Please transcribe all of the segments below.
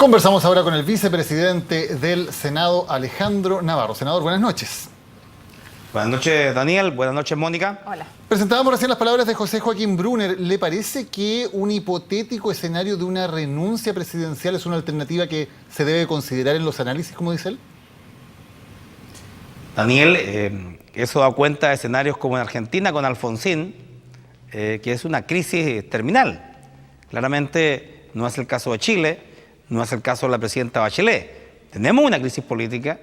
Conversamos ahora con el vicepresidente del Senado, Alejandro Navarro. Senador, buenas noches. Buenas noches, Daniel. Buenas noches, Mónica. Hola. Presentábamos recién las palabras de José Joaquín Brunner. ¿Le parece que un hipotético escenario de una renuncia presidencial es una alternativa que se debe considerar en los análisis, como dice él? Daniel, eso da cuenta de escenarios como en Argentina con Alfonsín, que es una crisis terminal. Claramente no es el caso de Chile, no es el caso de la presidenta Bachelet. Tenemos una crisis política,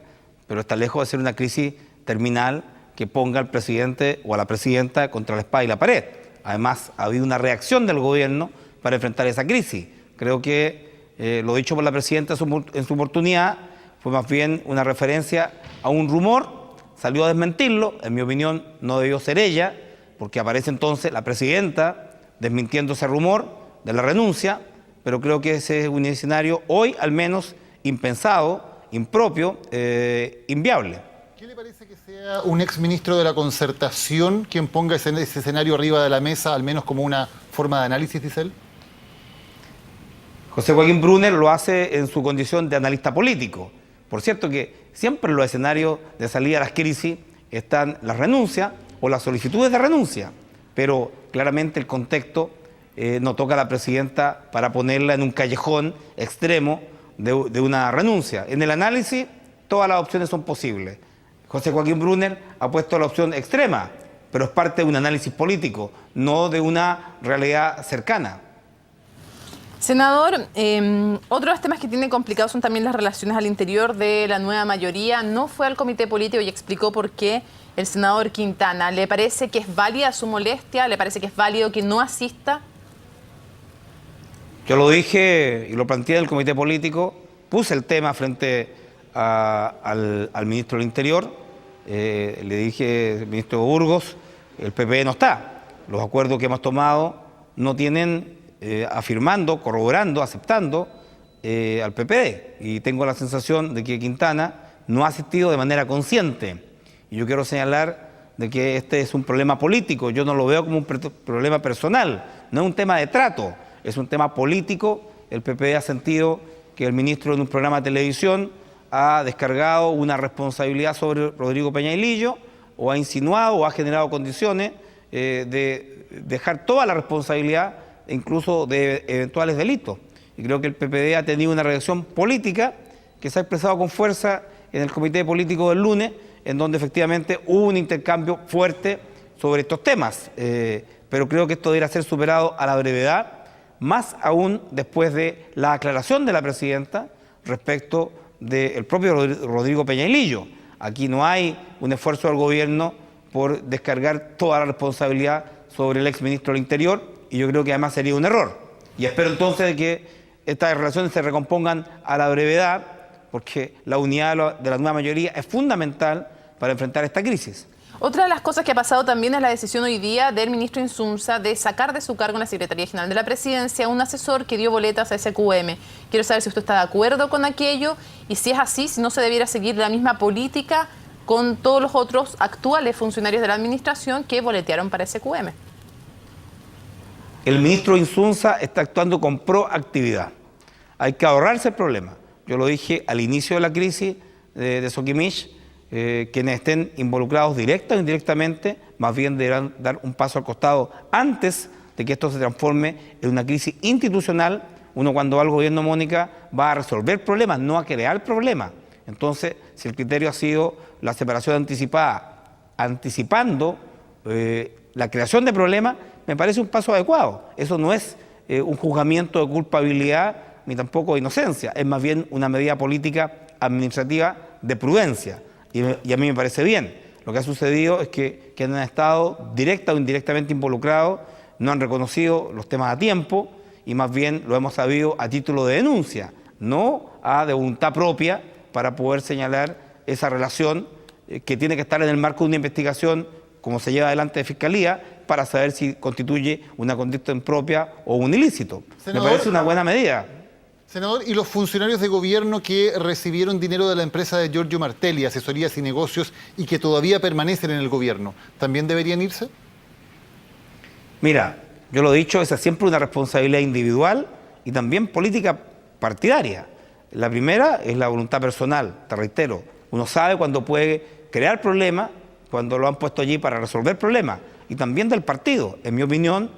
pero está lejos de ser una crisis terminal que ponga al presidente o a la presidenta contra la espada y la pared. Además, ha habido una reacción del gobierno para enfrentar esa crisis. Creo que lo dicho por la presidenta en su oportunidad fue más bien una referencia a un rumor, salió a desmentirlo, en mi opinión no debió ser ella, porque aparece entonces la presidenta desmintiendo ese rumor de la renuncia, pero creo que ese es un escenario hoy al menos impensado, impropio, inviable. ¿Qué le parece que sea un exministro de la Concertación quien ponga ese escenario arriba de la mesa, al menos como una forma de análisis, dice él? José Joaquín Brunner lo hace en su condición de analista político. Por cierto que siempre en los escenarios de salida a las crisis están las renuncias o las solicitudes de renuncia, pero claramente el contexto no toca a la presidenta para ponerla en un callejón extremo de una renuncia. En el análisis todas las opciones son posibles. José Joaquín Brunner ha puesto la opción extrema, pero es parte de un análisis político, no de una realidad cercana. Senador, otro de los temas que tiene complicados son también las relaciones al interior de la nueva mayoría. No fue al comité político y explicó por qué el senador Quintana. ¿Le parece que es válida su molestia? ¿Le parece que es válido que no asista? Yo lo dije y lo planteé en el comité político, puse el tema frente al ministro del Interior, le dije, ministro Burgos, el PP no está. Los acuerdos que hemos tomado no tienen afirmando, corroborando, aceptando al PPD. Y tengo la sensación de que Quintana no ha asistido de manera consciente. Y yo quiero señalar de que este es un problema político, yo no lo veo como un problema personal, no es un tema de trato. Es un tema político. El PPD ha sentido que el ministro en un programa de televisión ha descargado una responsabilidad sobre Rodrigo Peña y Lillo, o ha insinuado o ha generado condiciones de dejar toda la responsabilidad, incluso de eventuales delitos. Y creo que el PPD ha tenido una reacción política que se ha expresado con fuerza en el comité político del lunes, en donde efectivamente hubo un intercambio fuerte sobre estos temas. Pero creo que esto debería ser superado a la brevedad, más aún después de la aclaración de la presidenta respecto del propio Rodrigo Peña y Lillo. Aquí no hay un esfuerzo del gobierno por descargar toda la responsabilidad sobre el exministro del Interior, y yo creo que además sería un error. Y espero entonces de que estas relaciones se recompongan a la brevedad, porque la unidad de la nueva mayoría es fundamental para enfrentar esta crisis. Otra de las cosas que ha pasado también es la decisión hoy día del ministro Insunza de sacar de su cargo en la Secretaría General de la Presidencia a un asesor que dio boletas a SQM. Quiero saber si usted está de acuerdo con aquello y si es así, si no se debiera seguir la misma política con todos los otros actuales funcionarios de la administración que boletearon para SQM. El ministro Insunza está actuando con proactividad. Hay que ahorrarse el problema. Yo lo dije al inicio de la crisis de Soquimich. Quienes estén involucrados directa o indirectamente, más bien deberán dar un paso al costado antes de que esto se transforme en una crisis institucional. Uno cuando va al gobierno, Mónica, va a resolver problemas, no a crear problemas. Entonces, si el criterio ha sido la separación anticipada, anticipando la creación de problemas, me parece un paso adecuado. Eso no es un juzgamiento de culpabilidad ni tampoco de inocencia, es más bien una medida política administrativa de prudencia. Y a mí me parece bien. Lo que ha sucedido es que quienes han estado directa o indirectamente involucrados no han reconocido los temas a tiempo y más bien lo hemos sabido a título de denuncia, no de voluntad propia para poder señalar esa relación que tiene que estar en el marco de una investigación como se lleva adelante de Fiscalía para saber si constituye una conducta impropia o un ilícito. Senador, me parece una buena medida. Senador, ¿y los funcionarios de gobierno que recibieron dinero de la empresa de Giorgio Martelli, asesorías y negocios, y que todavía permanecen en el gobierno, también deberían irse? Mira, yo lo he dicho, esa es siempre una responsabilidad individual y también política partidaria. La primera es la voluntad personal, te reitero. Uno sabe cuando puede crear problemas, cuando lo han puesto allí para resolver problemas, y también del partido. En mi opinión,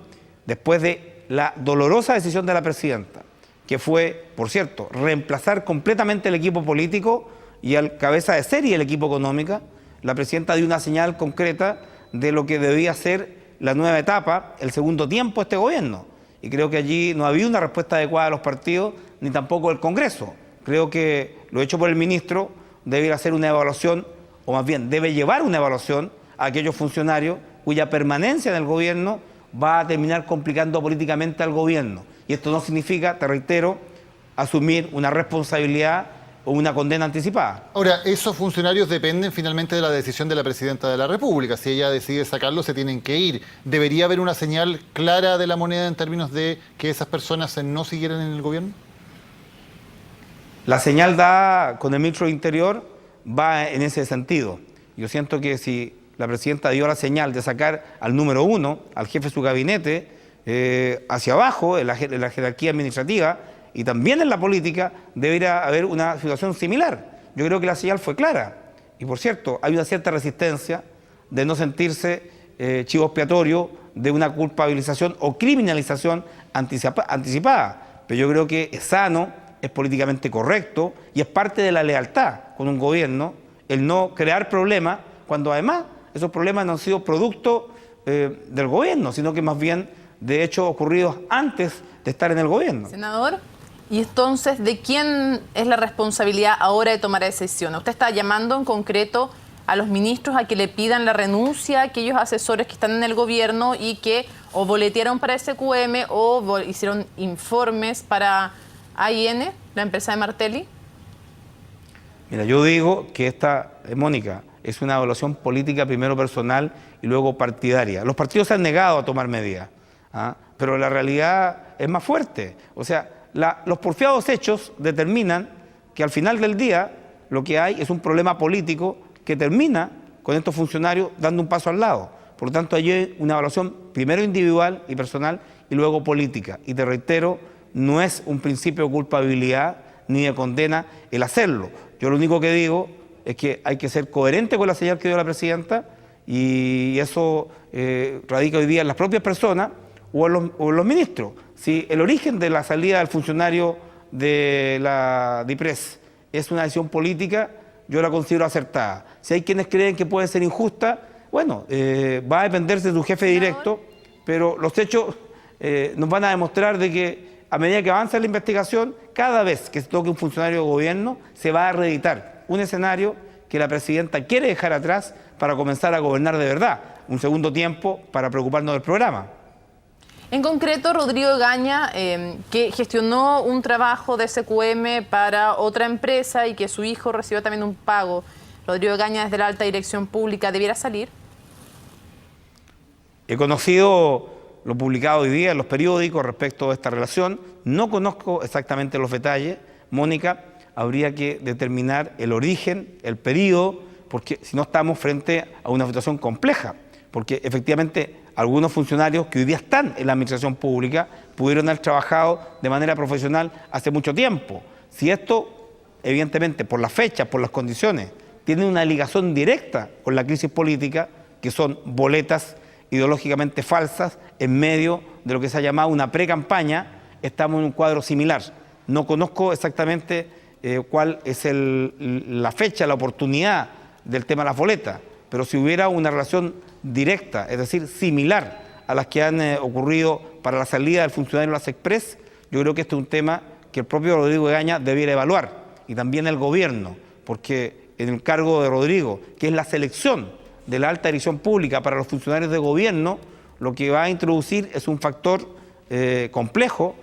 después de la dolorosa decisión de la presidenta, que fue, por cierto, reemplazar completamente el equipo político y al cabeza de serie el equipo económico, la presidenta dio una señal concreta de lo que debía ser la nueva etapa, el segundo tiempo de este gobierno. Y creo que allí no había una respuesta adecuada de los partidos, ni tampoco del Congreso. Creo que lo hecho por el ministro debe hacer una evaluación, o más bien debe llevar una evaluación a aquellos funcionarios cuya permanencia en el gobierno va a terminar complicando políticamente al gobierno. Y esto no significa, te reitero, asumir una responsabilidad o una condena anticipada. Ahora, esos funcionarios dependen finalmente de la decisión de la presidenta de la República. Si ella decide sacarlos, se tienen que ir. ¿Debería haber una señal clara de la moneda en términos de que esas personas no siguieran en el gobierno? La señal dada con el ministro del Interior va en ese sentido. Yo siento que si la presidenta dio la señal de sacar al número uno, al jefe de su gabinete, hacia abajo, en la jerarquía administrativa y también en la política, debería haber una situación similar. Yo creo que la señal fue clara. Y por cierto, hay una cierta resistencia de no sentirse chivo expiatorio de una culpabilización o criminalización anticipada. Pero yo creo que es sano, es políticamente correcto y es parte de la lealtad con un gobierno el no crear problemas cuando además esos problemas no han sido producto del gobierno, sino que más bien de hechos ocurridos antes de estar en el gobierno. Senador, y entonces, ¿de quién es la responsabilidad ahora de tomar esa decisión? ¿Usted está llamando en concreto a los ministros a que le pidan la renuncia a aquellos asesores que están en el gobierno y que o boletearon para SQM o hicieron informes para AIN, la empresa de Martelli? Mira, yo digo que esta, Mónica, es una evaluación política, primero personal y luego partidaria. Los partidos se han negado a tomar medidas, pero la realidad es más fuerte. O sea, los porfiados hechos determinan que al final del día lo que hay es un problema político que termina con estos funcionarios dando un paso al lado. Por lo tanto, hay una evaluación primero individual y personal y luego política. Y te reitero, no es un principio de culpabilidad ni de condena el hacerlo. Yo lo único que digo es que hay que ser coherente con la señal que dio la presidenta y eso radica hoy día en las propias personas o en los ministros. Si el origen de la salida del funcionario de la DIPRES es una decisión política, yo la considero acertada. Si hay quienes creen que puede ser injusta, bueno, va a dependerse de su jefe directo, pero los hechos nos van a demostrar de que a medida que avanza la investigación, cada vez que se toque un funcionario de gobierno, se va a reeditar un escenario que la presidenta quiere dejar atrás para comenzar a gobernar de verdad. Un segundo tiempo para preocuparnos del programa. En concreto, Rodrigo Egaña, que gestionó un trabajo de SQM para otra empresa y que su hijo recibió también un pago. Rodrigo Egaña, desde la alta dirección pública, ¿debiera salir? He conocido lo publicado hoy día en los periódicos respecto a esta relación. No conozco exactamente los detalles. Mónica, habría que determinar el origen, el periodo, porque si no estamos frente a una situación compleja, porque efectivamente algunos funcionarios que hoy día están en la administración pública pudieron haber trabajado de manera profesional hace mucho tiempo. Si esto, evidentemente, por las fechas, por las condiciones, tiene una ligación directa con la crisis política, que son boletas ideológicamente falsas en medio de lo que se ha llamado una pre-campaña, estamos en un cuadro similar. No conozco exactamente cuál es la fecha, la oportunidad del tema de las boletas, pero si hubiera una relación directa, es decir, similar a las que han ocurrido para la salida del funcionario de las Express, yo creo que este es un tema que el propio Rodrigo Egaña debiera evaluar, y también el gobierno, porque en el cargo de Rodrigo, que es la selección de la alta dirección pública para los funcionarios de gobierno, lo que va a introducir es un factor complejo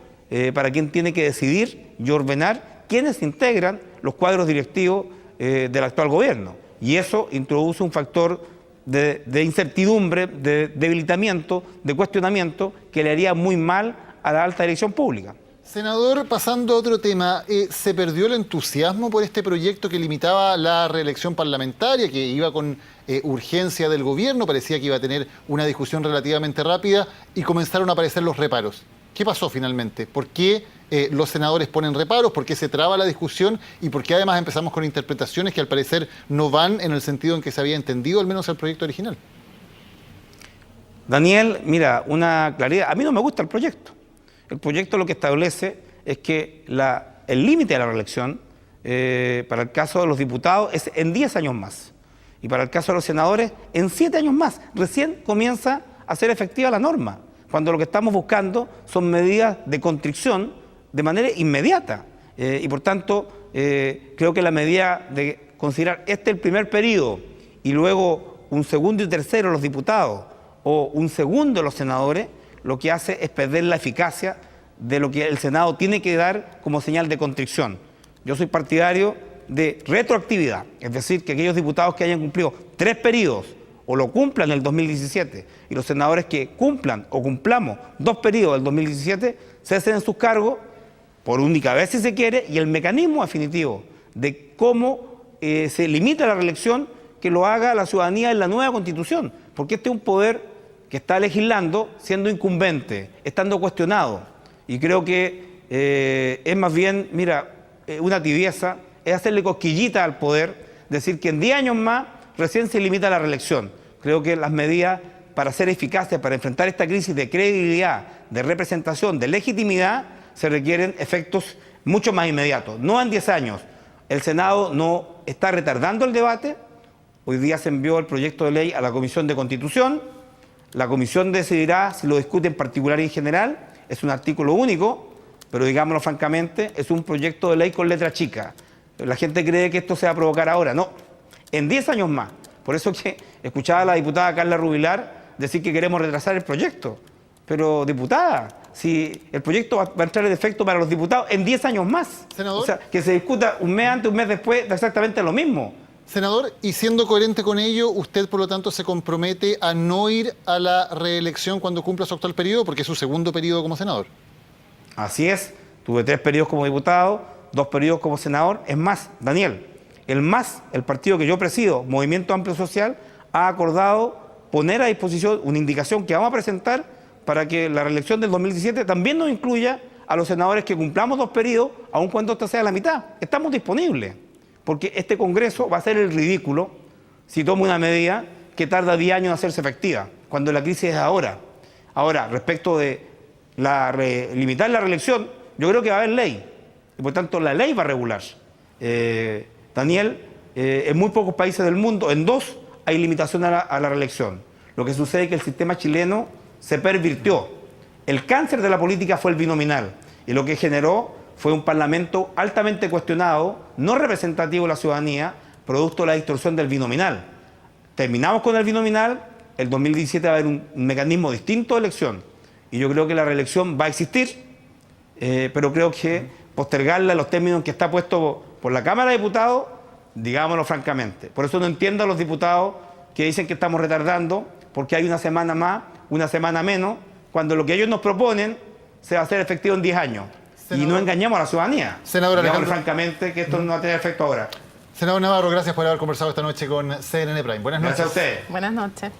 para quien tiene que decidir y ordenar quiénes integran los cuadros directivos del actual gobierno. Y eso introduce un factor de incertidumbre, de debilitamiento, de cuestionamiento, que le haría muy mal a la alta dirección pública. Senador, pasando a otro tema, ¿se perdió el entusiasmo por este proyecto que limitaba la reelección parlamentaria, que iba con urgencia del gobierno, parecía que iba a tener una discusión relativamente rápida y comenzaron a aparecer los reparos? ¿Qué pasó finalmente? ¿Por qué los senadores ponen reparos? ¿Por qué se traba la discusión? ¿Y por qué además empezamos con interpretaciones que al parecer no van en el sentido en que se había entendido, al menos el proyecto original? Daniel, mira, una claridad. A mí no me gusta el proyecto. El proyecto lo que establece es que el límite de la reelección para el caso de los diputados es en 10 años más. Y para el caso de los senadores, en 7 años más. Recién comienza a ser efectiva la norma, cuando lo que estamos buscando son medidas de constricción de manera inmediata. Y por tanto, creo que la medida de considerar el primer periodo y luego un segundo y tercero los diputados o un segundo los senadores, lo que hace es perder la eficacia de lo que el Senado tiene que dar como señal de constricción. Yo soy partidario de retroactividad, es decir, que aquellos diputados que hayan cumplido 3 periodos o lo cumplan en el 2017 y los senadores que cumplan o cumplamos 2 periodos del 2017 cesen en sus cargos por única vez si se quiere, y el mecanismo definitivo de cómo se limita la reelección que lo haga la ciudadanía en la nueva Constitución, porque este es un poder que está legislando siendo incumbente, estando cuestionado, y creo que es más bien, mira, una tibieza, es hacerle cosquillita al poder, decir que en 10 años más recién se limita la reelección. Creo que las medidas para ser eficaces, para enfrentar esta crisis de credibilidad, de representación, de legitimidad, se requieren efectos mucho más inmediatos. No en 10 años. El Senado no está retardando el debate. Hoy día se envió el proyecto de ley a la Comisión de Constitución. La Comisión decidirá si lo discute en particular y en general. Es un artículo único, pero digámoslo francamente, es un proyecto de ley con letra chica. La gente cree que esto se va a provocar ahora. No, en 10 años más. Por eso que escuchaba a la diputada Carla Rubilar decir que queremos retrasar el proyecto. Pero, diputada, si el proyecto va a entrar en efecto para los diputados en 10 años más. Senador. O sea, que se discuta un mes antes, un mes después, da exactamente lo mismo. Senador, y siendo coherente con ello, usted por lo tanto se compromete a no ir a la reelección cuando cumpla su actual periodo, porque es su segundo periodo como senador. Así es, tuve 3 periodos como diputado, 2 periodos como senador. Es más, Daniel, el partido que yo presido, Movimiento Amplio Social, ha acordado poner a disposición una indicación que vamos a presentar para que la reelección del 2017 también nos incluya a los senadores que cumplamos 2 periodos, aun cuando esta sea la mitad. Estamos disponibles, porque este Congreso va a hacer el ridículo si toma una medida que tarda 10 años en hacerse efectiva, cuando la crisis es ahora. Ahora, respecto de limitar la reelección, yo creo que va a haber ley, y por tanto la ley va a regular. Daniel, en muy pocos países del mundo, en 2, hay limitación a la reelección. Lo que sucede es que el sistema chileno se pervirtió. El cáncer de la política fue el binominal, y lo que generó fue un parlamento altamente cuestionado, no representativo de la ciudadanía, producto de la distorsión del binominal. Terminamos con el binominal, el 2017 va a haber un mecanismo distinto de elección, y yo creo que la reelección va a existir, pero creo que postergarla en los términos en que está puesto por la Cámara de Diputados, digámoslo francamente. Por eso no entiendo a los diputados que dicen que estamos retardando, porque hay una semana más, una semana menos, cuando lo que ellos nos proponen se va a hacer efectivo en 10 años. Senador, y no engañamos a la ciudadanía. Senador Alejandro, francamente que esto no va a tener efecto ahora. Senador Navarro, gracias por haber conversado esta noche con CNN Prime. Buenas noches. Gracias a usted. Buenas noches.